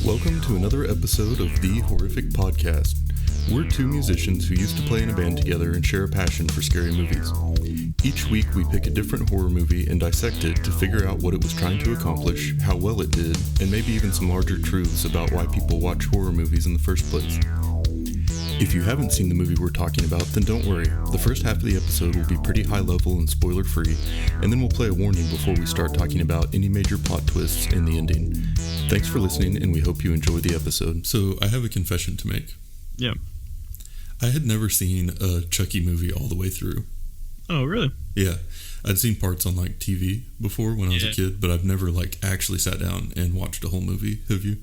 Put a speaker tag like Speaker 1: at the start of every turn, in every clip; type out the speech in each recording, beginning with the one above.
Speaker 1: Welcome to another episode of The Horrific Podcast. We're two musicians who used to play in a band together and share a passion for scary movies. Each week we pick a different horror movie and dissect it to figure out what it was trying to accomplish, how well it did, and maybe even some larger truths about why people watch horror movies in the first place. If you haven't seen the movie we're talking about, then don't worry. The first half of the episode will be pretty high level and spoiler free, and then we'll play a warning before we start talking about any major plot twists in the ending. Thanks for listening, and we hope you enjoy the episode. So, I have a confession to make.
Speaker 2: Yeah.
Speaker 1: I had never seen a Chucky movie all the way through.
Speaker 2: Oh, really?
Speaker 1: Yeah. I'd seen parts on, TV before when I was a kid, but I've never, actually sat down and watched a whole movie. Have you?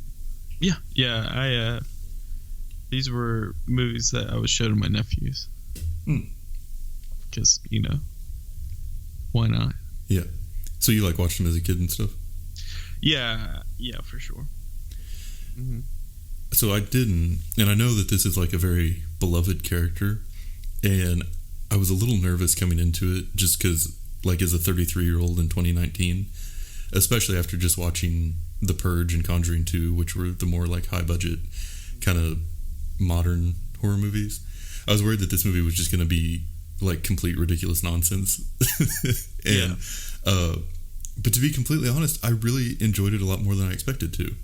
Speaker 2: Yeah. Yeah, these were movies that I was showing my nephews. Because, why not?
Speaker 1: Yeah. So you watched them as a kid and stuff?
Speaker 2: Yeah, for sure. Mm-hmm.
Speaker 1: So I didn't, and I know that this is a very beloved character, and I was a little nervous coming into it just because, as a 33-year-old in 2019, especially after just watching The Purge and Conjuring 2, which were the more high-budget kind of modern horror movies, I was worried that this movie was just going to be complete ridiculous nonsense. And but to be completely honest, I really enjoyed it a lot more than I expected to.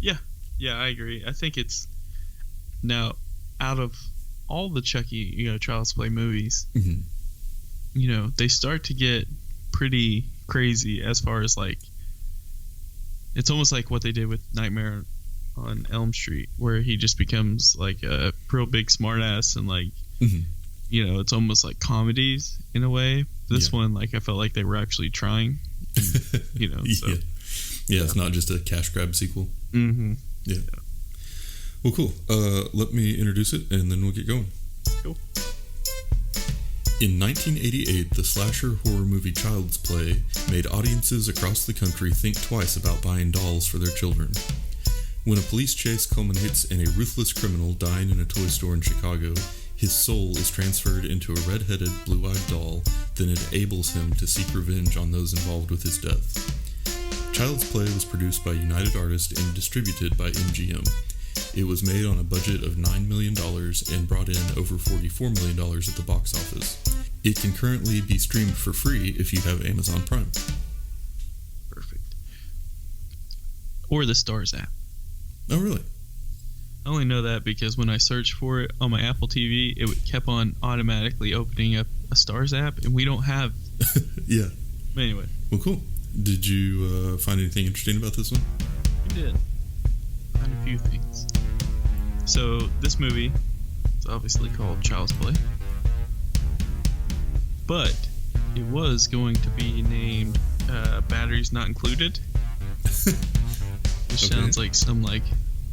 Speaker 1: Yeah, I agree. I think it's now, out of all the Chucky Child's Play movies, mm-hmm. They start to get pretty crazy as far as it's almost like what they did with Nightmare on Elm Street, where he just becomes a real big smartass, and mm-hmm. It's almost like comedies in a way. This one, I felt like they were actually trying, so. Yeah, it's not just a cash grab sequel.
Speaker 2: Mm-hmm.
Speaker 1: Yeah. Well, cool. Let me introduce it, and then we'll get going.
Speaker 2: Cool.
Speaker 1: In 1988, the slasher horror movie Child's Play made audiences across the country think twice about buying dolls for their children. When a police chase culminates in a ruthless criminal dying in a toy store in Chicago, his soul is transferred into a red-headed, blue-eyed doll that enables him to seek revenge on those involved with his death. Child's Play was produced by United Artists and distributed by MGM. It was made on a budget of $9 million and brought in over $44 million at the box office. It can currently be streamed for free if you have Amazon Prime.
Speaker 2: Perfect. Or the Stars app.
Speaker 1: Oh, really?
Speaker 2: I only know that because when I searched for it on my Apple TV, it kept on automatically opening up a Stars app, and we don't have...
Speaker 1: Yeah.
Speaker 2: But anyway.
Speaker 1: Well, cool. Did you find anything interesting about this one?
Speaker 2: I did. Found a few things. So, this movie is obviously called Child's Play. But it was going to be named Batteries Not Included. Which sounds like some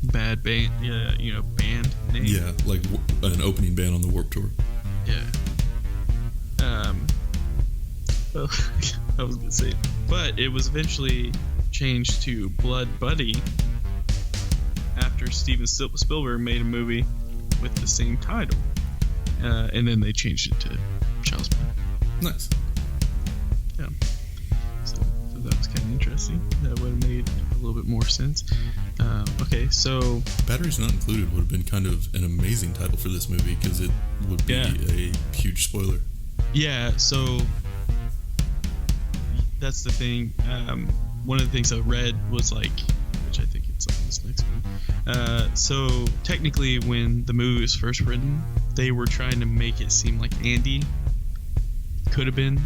Speaker 2: bad band, band name.
Speaker 1: Yeah, an opening band on the Warped Tour.
Speaker 2: Yeah. Well, I was gonna say, but it was eventually changed to Blood Buddy after Steven Spielberg made a movie with the same title, and then they changed it to Child's Play.
Speaker 1: Nice.
Speaker 2: Yeah. So that was kind of interesting. That would have made a little bit more sense. Okay, so
Speaker 1: Batteries Not Included would have been kind of an amazing title for this movie because it would be a huge spoiler.
Speaker 2: Yeah, so that's the thing. One of the things I read was which I think it's on this next one. So technically, when the movie was first written, they were trying to make it seem like Andy could have been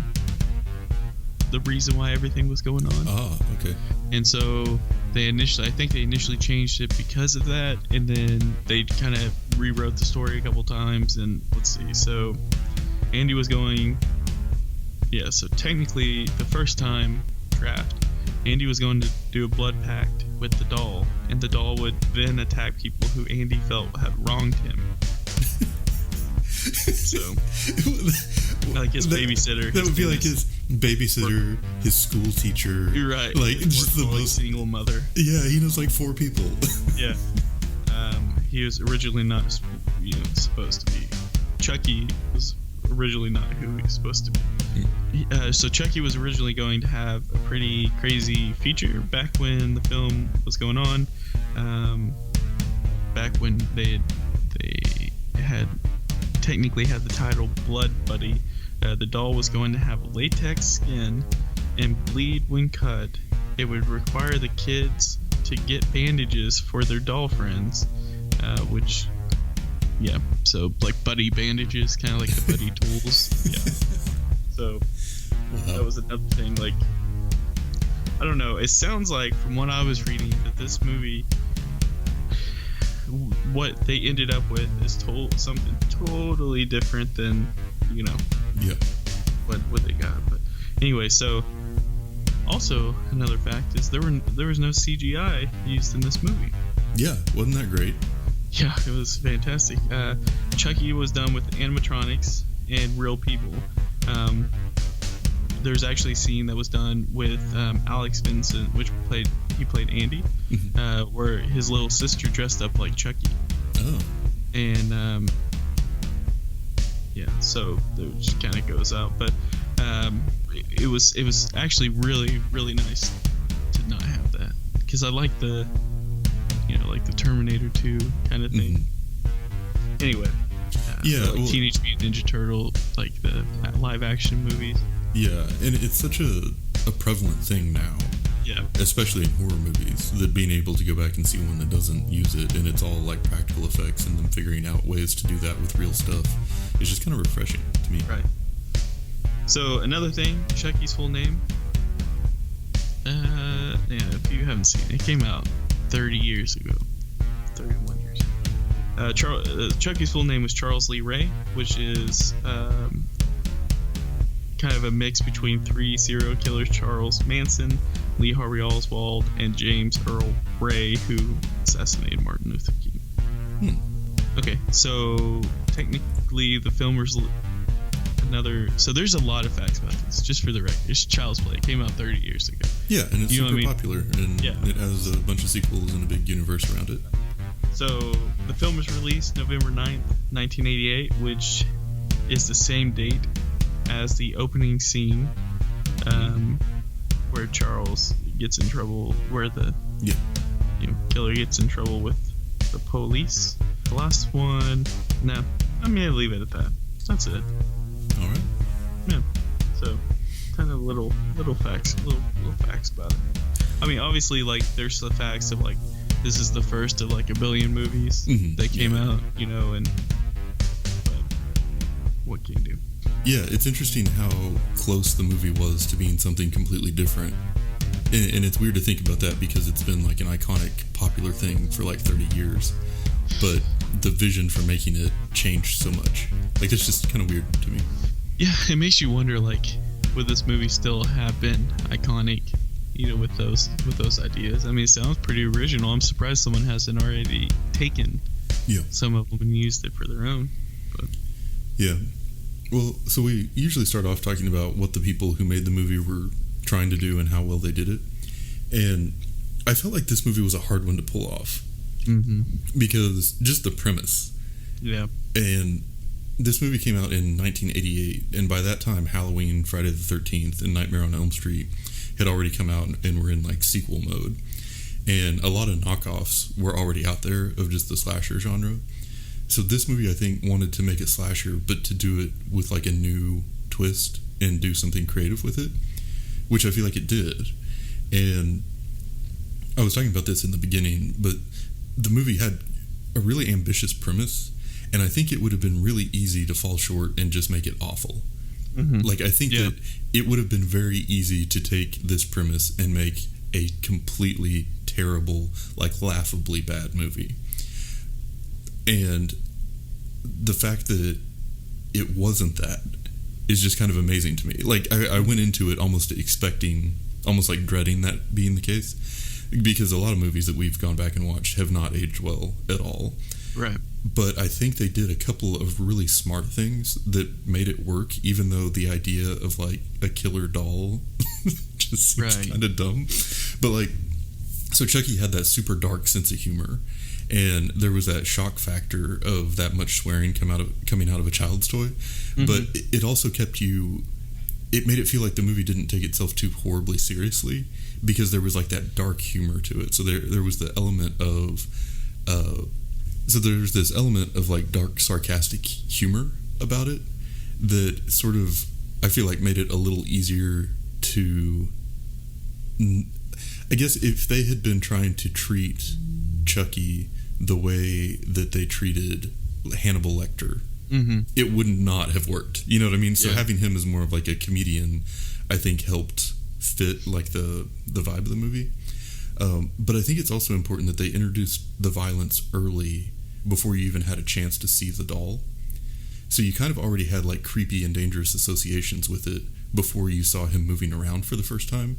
Speaker 2: the reason why everything was going on.
Speaker 1: Oh, okay.
Speaker 2: And so I think they initially changed it because of that, and then they kind of rewrote the story a couple times. And let's see, so Andy was going. Yeah, so technically, the first time draft, Andy was going to do a blood pact with the doll, and the doll would then attack people who Andy felt had wronged him. So, his babysitter.
Speaker 1: That would be his babysitter, his school teacher.
Speaker 2: You're right.
Speaker 1: Just the most
Speaker 2: single mother.
Speaker 1: Yeah, he knows 4 people.
Speaker 2: Yeah. He was originally not, supposed to be. Chucky was originally not who he was supposed to be. So Chucky was originally going to have a pretty crazy feature back when the film was going on. back when they had technically had the title Blood Buddy. The doll was going to have latex skin and bleed when cut. It would require the kids to get bandages for their doll friends, which, yeah, so like buddy bandages, kind of like the buddy tools. Yeah. So that was another thing. Like, I don't know. It sounds like, from what I was reading, that this movie, what they ended up with is something totally different than,
Speaker 1: yeah,
Speaker 2: what they got. But anyway, so also another fact is there was no CGI used in this movie.
Speaker 1: Yeah, wasn't that great?
Speaker 2: Yeah, it was fantastic. Chucky was done with animatronics and real people. There's actually a scene that was done with Alex Vincent, he played Andy, where his little sister dressed up like Chucky.
Speaker 1: Oh.
Speaker 2: And yeah, so it just kind of goes out, but it was actually really, really nice to not have that, because I like the like the Terminator 2 kind of thing. Anyway,
Speaker 1: yeah,
Speaker 2: like Teenage Mutant Ninja Turtle, like the live action movies.
Speaker 1: Yeah, and it's such a prevalent thing now.
Speaker 2: Yeah.
Speaker 1: Especially in horror movies, that being able to go back and see one that doesn't use it, and it's all like practical effects, and them figuring out ways to do that with real stuff, is just kind of refreshing to me.
Speaker 2: Right. So another thing, Chucky's full name. Yeah, if you haven't seen it, it came out 30 years ago, 31 years ago. Chucky's full name was Charles Lee Ray, which is kind of a mix between 3 serial killers: Charles Manson, Lee Harvey Oswald, and James Earl Ray, who assassinated Martin Luther King. Okay, so technically the film was so there's a lot of facts about this, just for the record. It's Child's Play. It came out 30 years ago.
Speaker 1: Yeah, and it's super popular, and it has a bunch of sequels and a big universe around it.
Speaker 2: So the film was released November 9th, 1988, which is the same date as the opening scene, where Charles gets in trouble, where the killer gets in trouble with the police. The last one, no, I'm gonna leave it at that. That's it.
Speaker 1: All right.
Speaker 2: Yeah. So, kind of little facts about it. I mean, obviously, like, there's the facts of, like, this is the first of like a billion movies that came out, and but what can you do?
Speaker 1: Yeah, it's interesting how close the movie was to being something completely different. And it's weird to think about that, because it's been like an iconic, popular thing for like 30 years. But the vision for making it changed so much. Like, it's just kind of weird to me.
Speaker 2: Yeah, it makes you wonder, like, would this movie still have been iconic, with those ideas? I mean, it sounds pretty original. I'm surprised someone hasn't already taken some of them and used it for their own. But
Speaker 1: yeah. Well, so we usually start off talking about what the people who made the movie were trying to do and how well they did it. And I felt like this movie was a hard one to pull off. Because just the premise. Yeah. And this movie came out in 1988, and by that time, Halloween, Friday the 13th, and Nightmare on Elm Street had already come out and were in like sequel mode. And a lot of knockoffs were already out there of just the slasher genre. So this movie, I think, wanted to make a slasher, but to do it with like a new twist and do something creative with it, which I feel like it did. And I was talking about this in the beginning, but the movie had a really ambitious premise, and I think it would have been really easy to fall short and just make it awful. Like, I think that it would have been very easy to take this premise and make a completely terrible, like, laughably bad movie. And the fact that it wasn't that is just kind of amazing to me. Like, I went into it almost expecting, almost like dreading that being the case, because a lot of movies that we've gone back and watched have not aged well at all.
Speaker 2: Right.
Speaker 1: But I think they did a couple of really smart things that made it work, even though the idea of like a killer doll just seems kind of dumb. But like, so Chucky had that super dark sense of humor, and there was that shock factor of that much swearing coming out of a child's toy. But it also kept you it made it feel like the movie didn't take itself too horribly seriously, because there was like that dark humor to it. So there was the element of so there's this element of like dark sarcastic humor about it that sort of, I feel like, made it a little easier to, I guess if they had been trying to treat Chucky the way that they treated Hannibal Lecter, it would not have worked. You know what I mean? So having him as more of like a comedian, I think helped fit like the vibe of the movie. But I think it's also important that they introduced the violence early, before you even had a chance to see the doll. So you kind of already had like creepy and dangerous associations with it before you saw him moving around for the first time.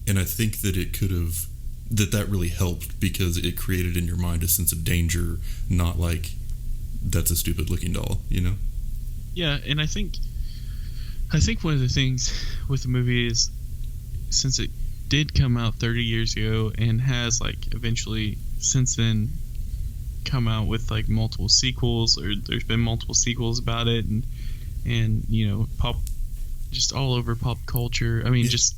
Speaker 1: And I think that it could have, that really helped, because it created in your mind a sense of danger, not like, that's a stupid looking doll, you know?
Speaker 2: Yeah, and I think one of the things with the movie is, since it did come out 30 years ago and has like eventually since then come out with like multiple sequels, or there's been multiple sequels about it, and you know, just all over pop culture. I mean, just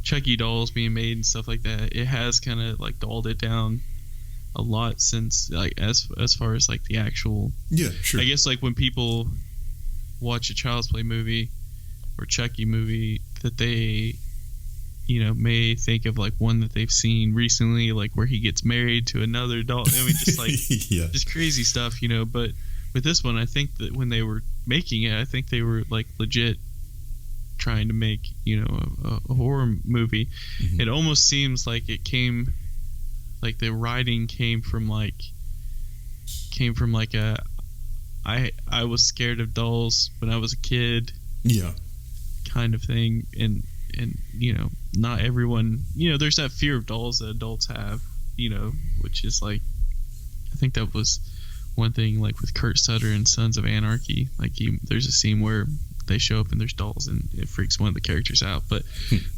Speaker 2: Chucky dolls being made and stuff like that. It has kind of like dulled it down a lot since, like, as far as like the actual, I guess like when people watch a Child's Play movie or Chucky movie, that they, you know, may think of like one that they've seen recently, like where he gets married to another doll. I mean, just like just crazy stuff, you know. But with this one, I think that when they were making it, I think they were like legit trying to make, you know, a horror movie. It almost seems like it came, like the writing came from like a I was scared of dolls when I was a kid, kind of thing. And you know, not everyone, you know, there's that fear of dolls that adults have, you know, which is like, I think that was one thing like with Kurt Sutter and Sons of Anarchy. Like there's a scene where they show up and there's dolls and it freaks one of the characters out. But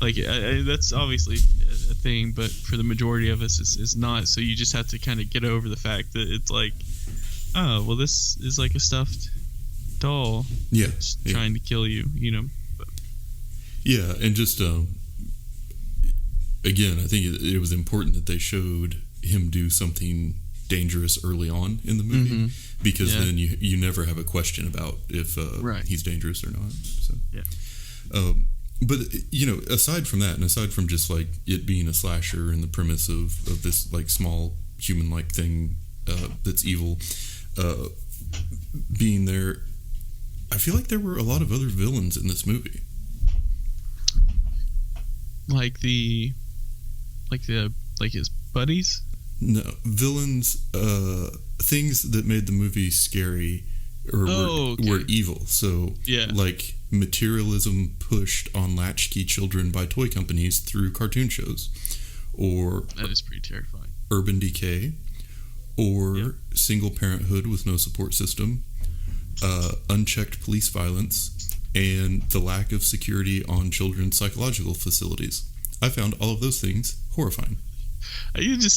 Speaker 2: like that's obviously a thing, but for the majority of us it's not. So you just have to kind of get over the fact that it's like, oh well, this is like a stuffed doll trying to kill you, you know.
Speaker 1: Yeah, and just again, I think it was important that they showed him do something dangerous early on in the movie, because then you never have a question about if he's dangerous or not. So but you know, aside from that, and aside from just like it being a slasher and the premise of this like small human-like thing that's evil being there, I feel like there were a lot of other villains in this movie. Like his buddies? No, villains, things that made the movie scary or were evil. So, like materialism pushed on latchkey children by toy companies through cartoon shows, or
Speaker 2: that is pretty terrifying.
Speaker 1: Urban decay, or single parenthood with no support system, unchecked police violence, and the lack of security on children's psychological facilities. I found all of those things horrifying.
Speaker 2: I could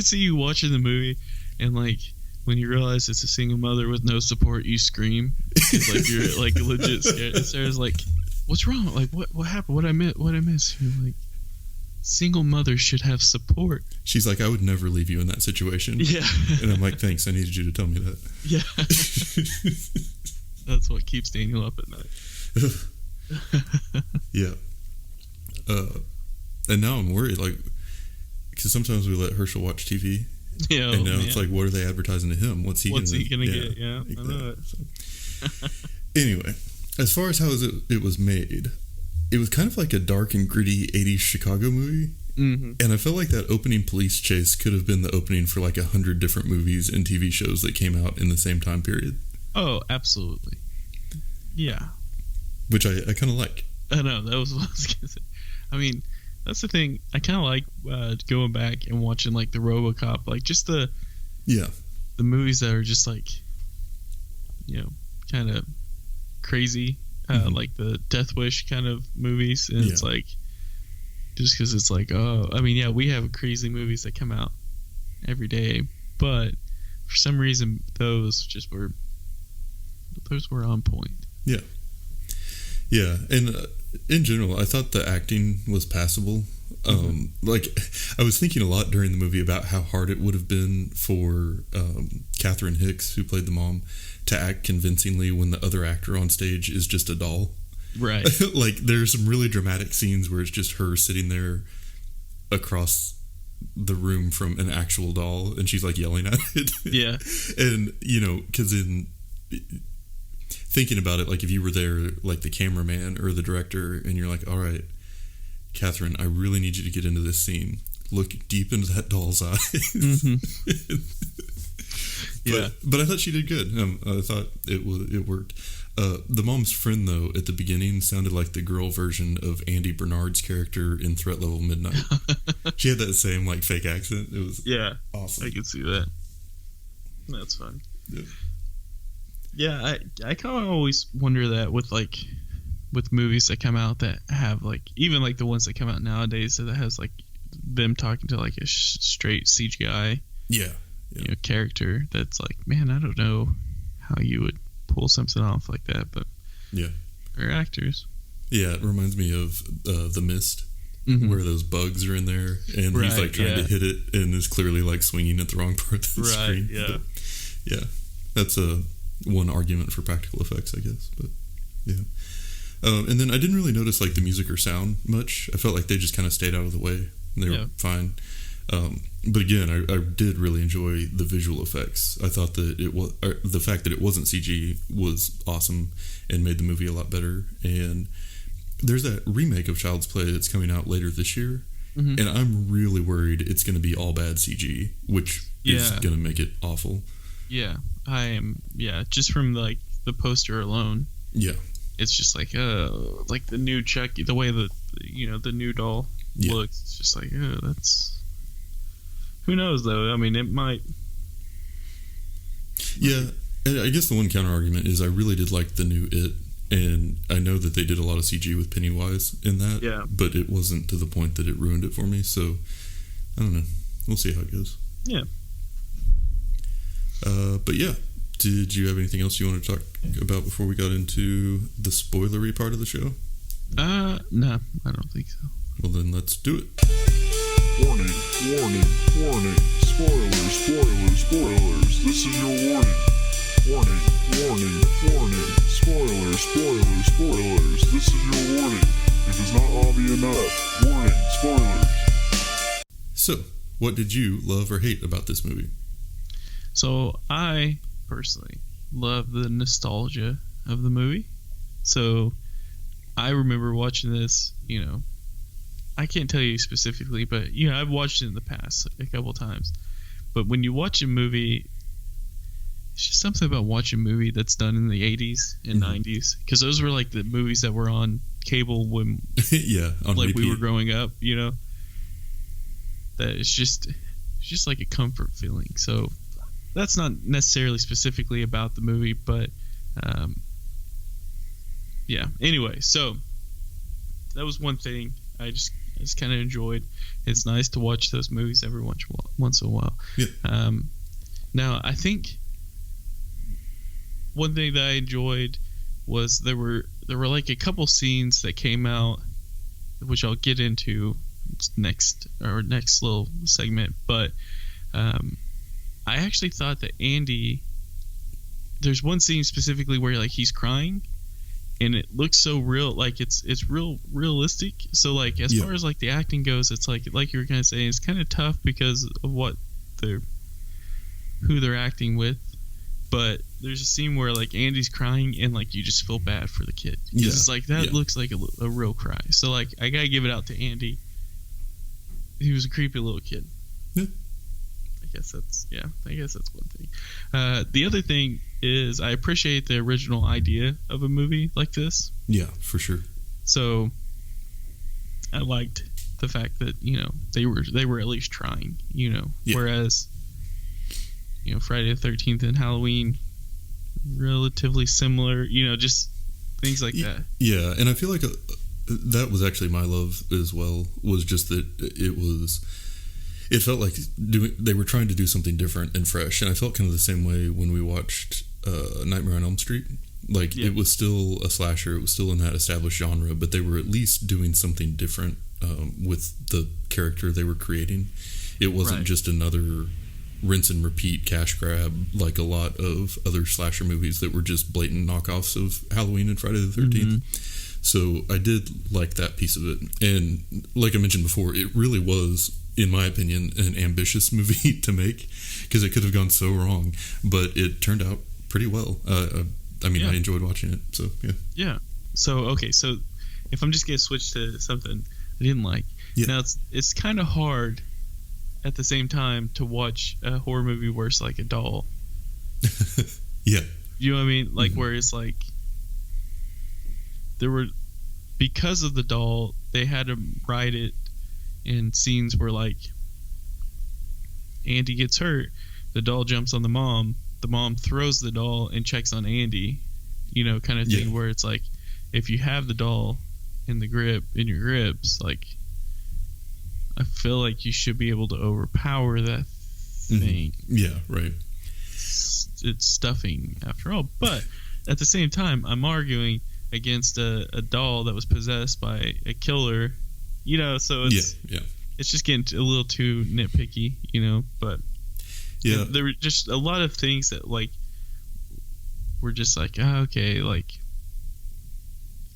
Speaker 2: see you watching the movie, and like when you realize it's a single mother with no support, you scream. It's like you're like legit scared. And Sarah's like, "What's wrong? Like what happened? What I miss?" You're like, single mothers should have support. She's like, "I would never leave you in that situation." Yeah. And I'm like, "Thanks. I needed you to tell me that." Yeah. That's what keeps Daniel up at night. Yeah. And now I'm worried, like, because sometimes we let Herschel watch TV. Yeah. And now it's like, what are they advertising to him? What's he going to get? Yeah. Exactly. I know it. So. Anyway, as far as how it was made, it was kind of like a dark and gritty 80s Chicago movie. And I felt like that opening police chase could have been the opening for like 100 different movies and TV shows that came out in the same time period. Oh, absolutely. Yeah. Which I kind of like. I know, that was what I was going to say. I mean, that's the thing. I kind of like going back and watching like the RoboCop, like just the movies that are just like, you know, kind of crazy, like the Death Wish kind of movies. And it's like, just because it's like, oh, I mean, yeah, we have crazy movies that come out every day, but for some reason those were on point. Yeah. Yeah, and
Speaker 1: in general, I thought the acting was passable. Like, I was thinking a lot during the movie about how hard it would have been for Catherine Hicks, who played the mom, to act convincingly when the other actor on stage is just a doll.
Speaker 2: Right.
Speaker 1: Like, there's some really dramatic scenes where it's just her sitting there across the room from an actual doll, and she's like yelling at it.
Speaker 2: Yeah.
Speaker 1: And, you know, because in thinking about it, like, if you were there, like the cameraman or the director, and you're like, all right, Catherine, I really need you to get into this scene. Look deep into that doll's eyes.
Speaker 2: Yeah.
Speaker 1: But I thought she did good. I thought it worked. The mom's friend, though, at the beginning sounded like the girl version of Andy Bernard's character in Threat Level Midnight. She had that same, like, fake accent. It was awesome.
Speaker 2: I could see that. That's fun. Yeah, I kind of always wonder that with movies that come out that have, like, even like the ones that come out nowadays that has like them talking to like a straight CGI you know, character that's like, man, I don't know how you would pull something off like that, but they're actors.
Speaker 1: Yeah, it reminds me of The Mist, where those bugs are in there, and he's like trying to hit it, and is clearly like swinging at the wrong part of the screen.
Speaker 2: Yeah,
Speaker 1: but, that's one argument for practical effects, I guess. But and then I didn't really notice like the music or sound much. I felt like they just kind of stayed out of the way, and they were fine. But again, I did really enjoy the visual effects. I thought that the fact that it wasn't CG was awesome and made the movie a lot better. And there's that remake of Child's Play that's coming out later this year, and I'm really worried it's going to be all bad CG, which is going to make it awful. Yeah,
Speaker 2: I am. Yeah, just from like the poster alone.
Speaker 1: Yeah,
Speaker 2: it's just like the new Chucky, the way that the new doll looks. It's just like that's. Who knows, though? I mean, it might...
Speaker 1: Yeah, and I guess the one counter-argument is I really did like the new It, and I know that they did a lot of CG with Pennywise in that, but it wasn't to the point that it ruined it for me, so I don't know. We'll see how it goes.
Speaker 2: Yeah.
Speaker 1: But yeah, did you have anything else you want to talk about before we got into the spoilery part of the show?
Speaker 2: No, I don't think so.
Speaker 1: Well, then let's do it.
Speaker 3: Warning, warning, warning. Spoilers, spoilers, spoilers. This is your warning. Warning, warning, warning. Spoilers, spoilers, spoilers. This is your warning. If it's not obvious enough, warning, spoilers.
Speaker 1: So, what did you love or hate about this movie?
Speaker 2: So, I personally love the nostalgia of the movie. So, I remember watching this, I can't tell you specifically, but I've watched it in the past a couple times. But when you watch a movie, it's just something about watching a movie that's done in the 80s and 90s, because those were like the movies that were on cable when
Speaker 1: on
Speaker 2: like
Speaker 1: repeat.
Speaker 2: We were growing up. That it's just like a comfort feeling. So that's not necessarily specifically about the movie, but Anyway, so that was one thing I just kind of enjoyed. It's nice to watch those movies every once in a while.
Speaker 1: Yeah.
Speaker 2: Now, I think one thing that I enjoyed was there were like a couple scenes that came out, which I'll get into next little segment. But I actually thought that Andy. There's one scene specifically where like he's crying. And it looks so real, like it's real realistic. So like as far as like the acting goes, it's like you were kind of saying, it's kind of tough because of who they're acting with. But there's a scene where like Andy's crying and like you just feel bad for the kid because it's like that looks like a real cry. So like I gotta give it out to Andy. He was a creepy little kid.
Speaker 1: Yeah.
Speaker 2: I guess that's one thing. The other thing is I appreciate the original idea of a movie like this.
Speaker 1: Yeah, for sure.
Speaker 2: So I liked the fact that they were at least trying. Whereas Friday the 13th and Halloween, relatively similar. Just things like that.
Speaker 1: Yeah, and I feel like that was actually my love as well. Was just that it felt like they were trying to do something different and fresh, and I felt kind of the same way when we watched Nightmare on Elm Street. Like,
Speaker 2: Yeah.
Speaker 1: it was still a slasher. It was still in that established genre, but they were at least doing something different with the character they were creating. It wasn't
Speaker 2: Right.
Speaker 1: just another rinse and repeat cash grab like a lot of other slasher movies that were just blatant knockoffs of Halloween and Friday the 13th. So I did like that piece of it. And like I mentioned before, it really was, in my opinion, an ambitious movie to make, because it could have gone so wrong, but it turned out pretty well. I mean,
Speaker 2: Yeah.
Speaker 1: I enjoyed watching it, so yeah.
Speaker 2: Yeah. So okay, so if I'm just gonna switch to something I didn't like,
Speaker 1: Yeah.
Speaker 2: now it's kind of hard at the same time to watch a horror movie where it's like a doll.
Speaker 1: Yeah.
Speaker 2: You know what I mean? Like
Speaker 1: Mhm.
Speaker 2: where it's like there were, because of the doll, they had to write it in scenes where like Andy gets hurt, the doll jumps on the mom throws the doll and checks on Andy, you know, kind of thing.
Speaker 1: Yeah.
Speaker 2: Where it's like, if you have the doll in your grips, like I feel like you should be able to overpower that thing.
Speaker 1: Yeah, right.
Speaker 2: It's stuffing after all. But at the same time, I'm arguing against a doll that was possessed by a killer, you know, so it's
Speaker 1: Yeah.
Speaker 2: it's just getting a little too nitpicky, you know. But
Speaker 1: Yeah.
Speaker 2: there were just a lot of things that like were just like, oh, okay, like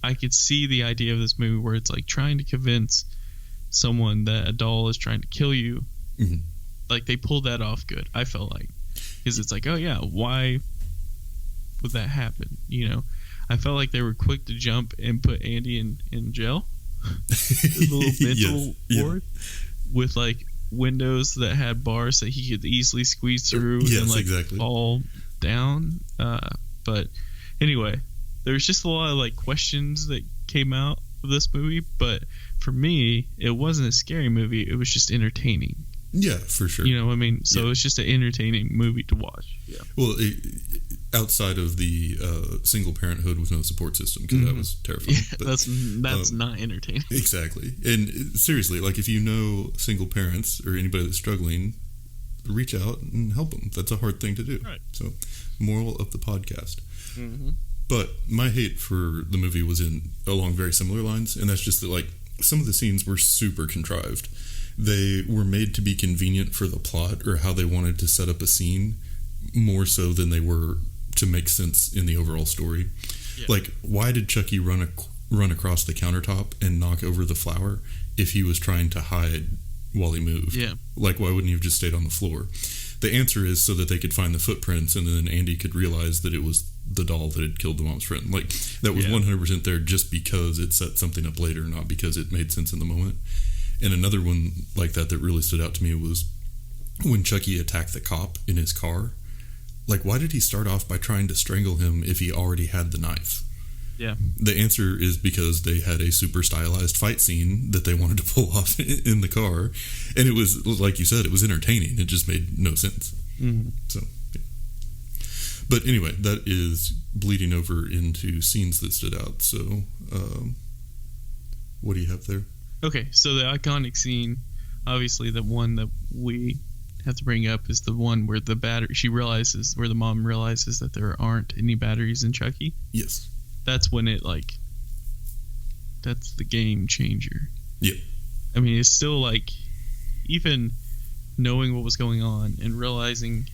Speaker 2: I could see the idea of this movie where it's like trying to convince someone that a doll is trying to kill you.
Speaker 1: Mhm.
Speaker 2: Like they pulled that off good, I felt like, because it's like, oh yeah, why would that happen, you know? I felt like they were quick to jump and put Andy in jail, a little mental
Speaker 1: Yes.
Speaker 2: ward with like windows that had bars that he could easily squeeze through
Speaker 1: Yes,
Speaker 2: and like
Speaker 1: exactly.
Speaker 2: fall down. But anyway, there's just a lot of like questions that came out of this movie. But for me, it wasn't a scary movie. It was just entertaining.
Speaker 1: Yeah, for sure.
Speaker 2: You know what I mean? So
Speaker 1: Yeah.
Speaker 2: it's just an entertaining movie to watch. Yeah.
Speaker 1: Well, outside of the single parenthood with no support system, because that was terrifying.
Speaker 2: Yeah,
Speaker 1: But,
Speaker 2: that's not entertaining.
Speaker 1: exactly. And seriously, like, if you know single parents or anybody that's struggling, reach out and help them. That's a hard thing to do.
Speaker 2: Right.
Speaker 1: So, moral of the podcast.
Speaker 2: Mm-hmm.
Speaker 1: But my hate for the movie was along very similar lines, and that's just that, like, some of the scenes were super contrived. They were made to be convenient for the plot or how they wanted to set up a scene, more so than they were to make sense in the overall story.
Speaker 2: Yeah.
Speaker 1: Like, why did Chucky run across the countertop and knock over the flower if he was trying to hide while he moved?
Speaker 2: Yeah.
Speaker 1: Like, why wouldn't he have just stayed on the floor? The answer is so that they could find the footprints, and then Andy could realize that it was the doll that had killed the mom's friend. Like, that was 100% there just because it set something up later, not because it made sense in the moment. And another one like that really stood out to me was when Chucky attacked the cop in his car. Like, why did he start off by trying to strangle him if he already had the knife?
Speaker 2: Yeah.
Speaker 1: The answer is because they had a super stylized fight scene that they wanted to pull off in the car. And it was, like you said, it was entertaining. It just made no sense.
Speaker 2: Mm-hmm.
Speaker 1: So, yeah. But anyway, that is bleeding over into scenes that stood out. So, what do you have there?
Speaker 2: Okay, so the iconic scene, obviously the one that we have to bring up is the one where the mom realizes that there aren't any batteries in Chucky.
Speaker 1: Yes.
Speaker 2: That's when that's the game changer.
Speaker 1: Yeah.
Speaker 2: I mean, it's still like, even knowing what was going on and realizing,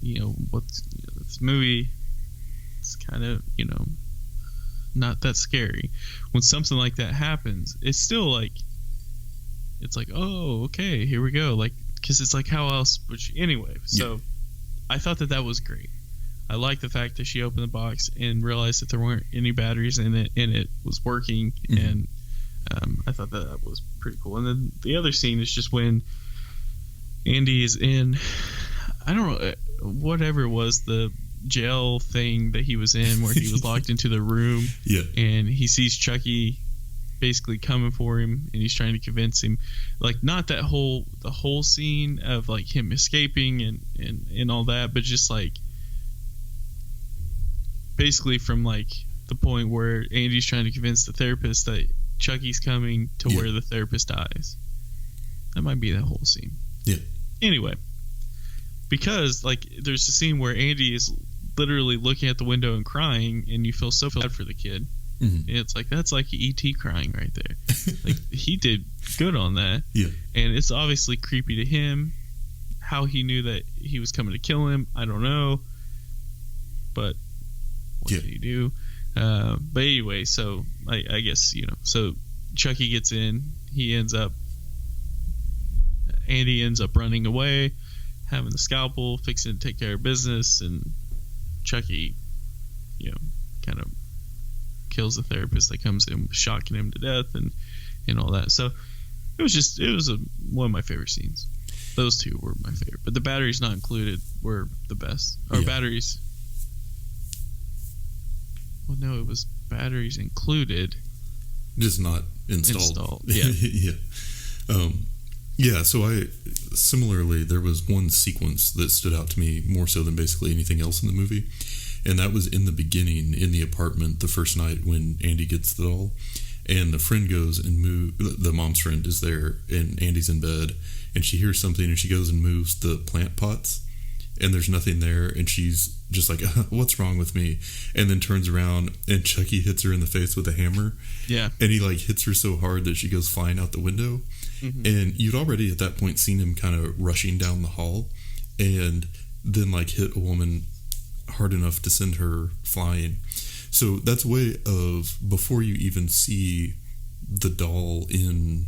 Speaker 2: this movie, it's kind of, not that scary. When something like that happens, it's still like, it's like, oh, okay, here we go. Like, because it's like, how else would she, anyway. So
Speaker 1: Yeah.
Speaker 2: I thought that was great. I like the fact that she opened the box and realized that there weren't any batteries in it, and it was working.
Speaker 1: Mm-hmm.
Speaker 2: And I thought that was pretty cool. And then the other scene is just when Andy is in, I don't know, whatever it was, the jail thing that he was in, where he was locked into the room.
Speaker 1: Yeah.
Speaker 2: And he sees Chucky basically coming for him, and he's trying to convince him, like, not the whole scene of like him escaping and all that, but just like basically from like the point where Andy's trying to convince the therapist that Chucky's coming to where the therapist dies. That might be that whole scene.
Speaker 1: Yeah.
Speaker 2: Anyway, because like there's a scene where Andy is literally looking at the window and crying, and you feel so bad for the kid.
Speaker 1: Mm-hmm.
Speaker 2: And it's like, that's like E.T. crying right there. Like, he did good on that.
Speaker 1: Yeah.
Speaker 2: And it's obviously creepy to him. How he knew that he was coming to kill him, I don't know. But what did he do? But anyway, so I guess, so Chucky gets in. Andy ends up running away, having the scalpel, fixing to take care of business, and Chucky, kind of kills the therapist that comes in, shocking him to death and all that. So it was one of my favorite scenes. Those two were my favorite, but the batteries not included were the best. Or batteries. Well, no, it was batteries included,
Speaker 1: just not installed.
Speaker 2: Yeah.
Speaker 1: Yeah. So similarly, there was one sequence that stood out to me more so than basically anything else in the movie. And that was in the beginning, in the apartment, the first night when Andy gets the doll. And the friend goes and the mom's friend is there, and Andy's in bed. And she hears something, and she goes and moves the plant pots. And there's nothing there. And she's just like, what's wrong with me? And then turns around, and Chucky hits her in the face with a hammer.
Speaker 2: Yeah.
Speaker 1: And he hits her so hard that she goes flying out the window. Mm-hmm. And you'd already at that point seen him kind of rushing down the hall. And then hit a woman hard enough to send her flying. So that's a way of, before you even see the doll in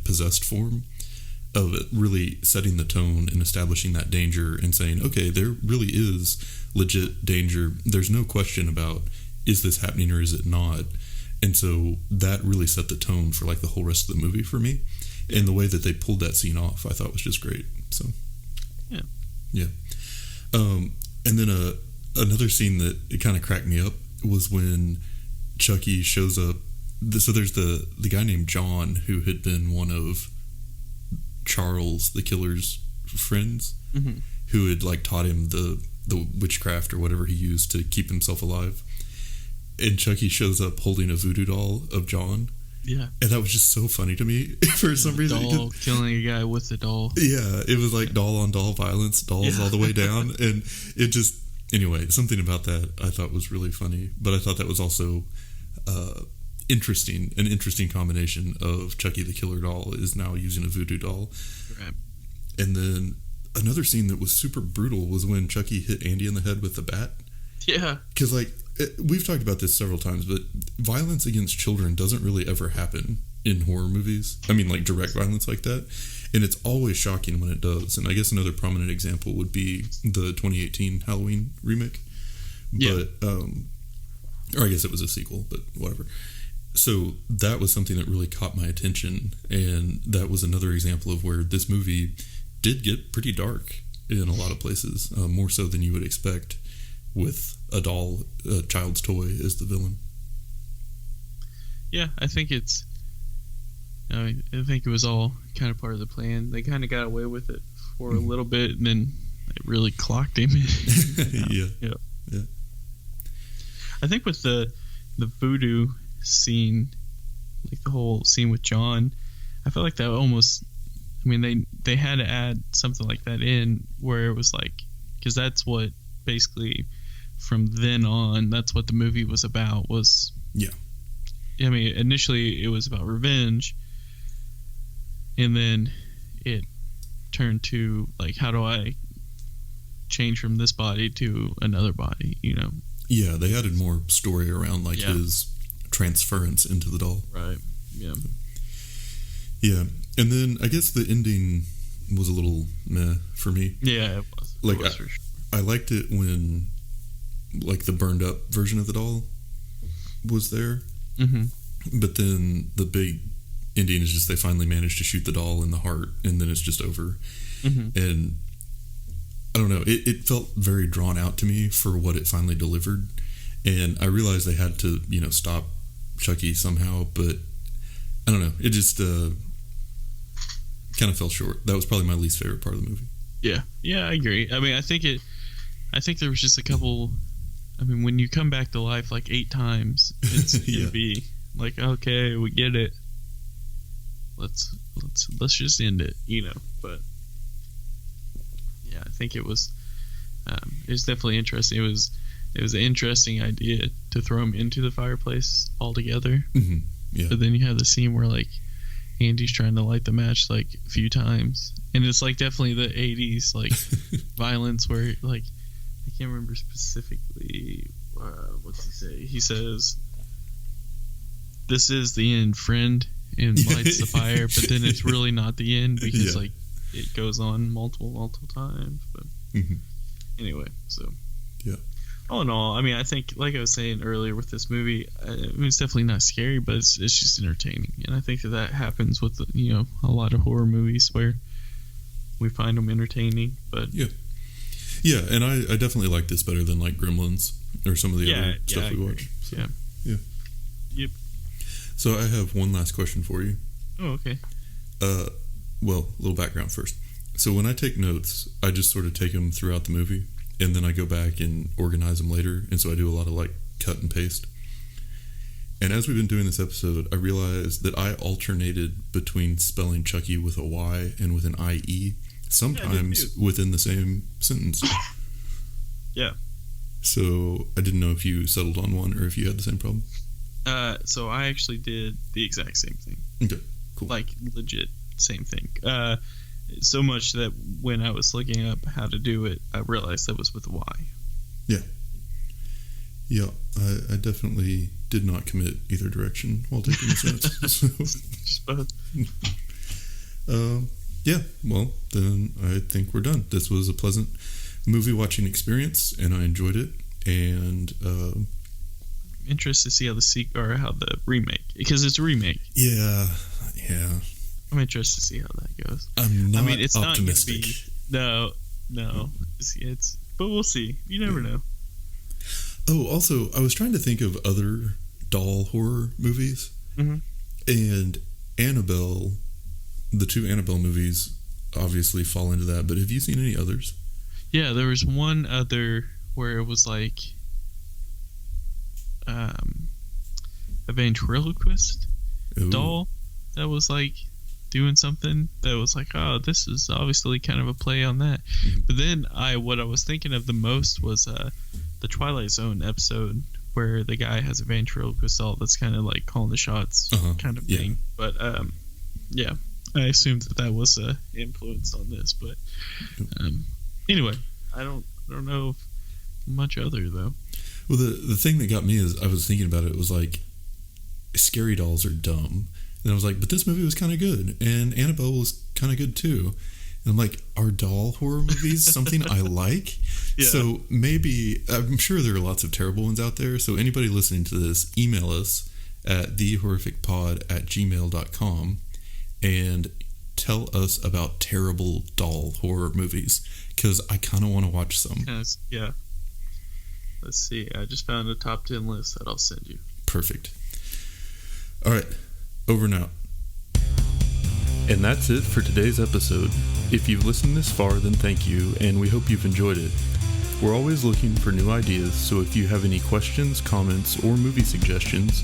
Speaker 1: possessed form, of it really setting the tone and establishing that danger and saying, okay, there really is legit danger. There's no question about, is this happening or is it not? And so that really set the tone for the whole rest of the movie for me. And the way that they pulled that scene off, I thought was just great. So yeah. And then another scene that it kind of cracked me up was when Chucky shows up. So there's the guy named John who had been one of Charles, the killer's friends, mm-hmm. who had taught him the witchcraft or whatever he used to keep himself alive. And Chucky shows up holding a voodoo doll of John.
Speaker 2: Yeah.
Speaker 1: And that was just so funny to me for some reason.
Speaker 2: Doll killing a guy with the doll.
Speaker 1: Yeah, it was doll on doll violence, dolls all the way down. And it just, anyway, something about that I thought was really funny. But I thought that was also interesting. An interesting combination of Chucky the Killer doll is now using a voodoo doll.
Speaker 2: Right.
Speaker 1: And then another scene that was super brutal was when Chucky hit Andy in the head with the bat.
Speaker 2: Yeah.
Speaker 1: Because, we've talked about this several times, but violence against children doesn't really ever happen in horror movies. I mean, direct violence like that. And it's always shocking when it does. And I guess another prominent example would be the 2018 Halloween remake.
Speaker 2: Yeah.
Speaker 1: But, or I guess it was a sequel, but whatever. So that was something that really caught my attention. And that was another example of where this movie did get pretty dark in a lot of places, more so than you would expect, with a doll, a child's toy, as the villain.
Speaker 2: Yeah, I think it was all kind of part of the plan. They kind of got away with it for a little bit, and then it really clocked him.
Speaker 1: Yeah.
Speaker 2: I think with the voodoo scene, the whole scene with John, I felt like that almost, they had to add something like that in, where it was because that's what basically from then on, that's what the movie was about. Initially it was about revenge, and then it turned to how do I change from this body to another body,
Speaker 1: Yeah, they added more story around his transference into the doll.
Speaker 2: Right. Yeah.
Speaker 1: Yeah. And then I guess the ending was a little meh for me.
Speaker 2: Yeah, it was. For sure.
Speaker 1: I liked it when the burned up version of the doll was there. Mm-hmm. But then the big ending is just they finally managed to shoot the doll in the heart, and then it's just over. Mm-hmm. And I don't know, it felt very drawn out to me for what it finally delivered. And I realized they had to, stop Chucky somehow, but I don't know, it just kind of fell short. That was probably my least favorite part of the movie.
Speaker 2: Yeah, I agree. I think there was just a couple. When you come back to life 8 times, it's gonna be okay, we get it. Let's just end it, But yeah, I think it was. It was definitely interesting. It was an interesting idea to throw him into the fireplace altogether.
Speaker 1: Mm-hmm. Yeah.
Speaker 2: But then you have the scene where like Andy's trying to light the match like a few times, and it's like definitely the 80s like violence where like I can't remember specifically what's he say. He says, "This is the end, friend," and lights the fire, but then it's really not the end because like it goes on multiple times. But anyway, so
Speaker 1: yeah.
Speaker 2: All in all, I mean, I think, like I was saying earlier with this movie, I mean, it's definitely not scary, but it's just entertaining. And I think that happens with, a lot of horror movies where we find them entertaining. But
Speaker 1: yeah, and I definitely like this better than like Gremlins or some of the other stuff we watch. So, yeah.
Speaker 2: Yep.
Speaker 1: So I have one last question for you.
Speaker 2: Oh, okay.
Speaker 1: Well, a little background first. So when I take notes, I just sort of take them throughout the movie, and then I go back and organize them later. And so I do a lot of like cut and paste. And as we've been doing this episode, I realized that I alternated between spelling Chucky with a Y and with an IE, sometimes within the same sentence.
Speaker 2: Yeah.
Speaker 1: So I didn't know if you settled on one or if you had the same problem.
Speaker 2: So I actually did the exact same thing.
Speaker 1: Okay, cool.
Speaker 2: Like legit same thing. So much that when I was looking up how to do it, I realized that was with a Y. Yeah.
Speaker 1: Yeah, I definitely did not commit either direction while taking these notes. Yeah, well, then I think we're done. This was a pleasant movie watching experience, and I enjoyed it. And
Speaker 2: interested to see how how the remake, because it's a remake.
Speaker 1: Yeah.
Speaker 2: I'm interested to see how that goes.
Speaker 1: I'm not
Speaker 2: it's
Speaker 1: optimistic.
Speaker 2: Not no. It's but we'll see. You never know.
Speaker 1: Oh, also, I was trying to think of other doll horror movies, and Annabelle, the two Annabelle movies, obviously fall into that. But have you seen any others?
Speaker 2: Yeah, there was one other where it was like a ventriloquist doll that was like doing something that was like, oh, this is obviously kind of a play on that. But then what I was thinking of the most was the Twilight Zone episode where the guy has a ventriloquist doll that's kind of like calling the shots kind of thing. But yeah, I assumed that was influenced on this. But anyway, I don't know much other though.
Speaker 1: Well, the thing that got me is I was thinking about it was like, scary dolls are dumb. And I was like, but this movie was kind of good. And Annabelle was kind of good too. And I'm like, are doll horror movies something I like? Yeah. So maybe, I'm sure there are lots of terrible ones out there. So anybody listening to this, email us at thehorrificpod@gmail.com and tell us about terrible doll horror movies. Because I kind of want to watch some.
Speaker 2: Yeah. Let's see. I just found a top 10 list that I'll send you.
Speaker 1: Perfect. All right. Over and out. And that's it for today's episode. If you've listened this far, then thank you, and we hope you've enjoyed it. We're always looking for new ideas, so if you have any questions, comments, or movie suggestions,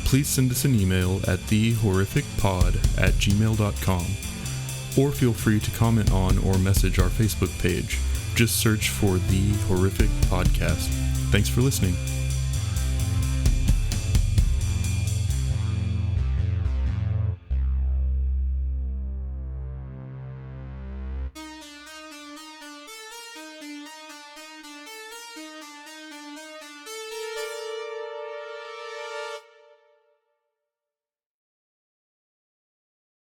Speaker 1: please send us an email at thehorrificpod@gmail.com, or feel free to comment on or message our Facebook page. Just search for The Horrific Podcast. Thanks for listening.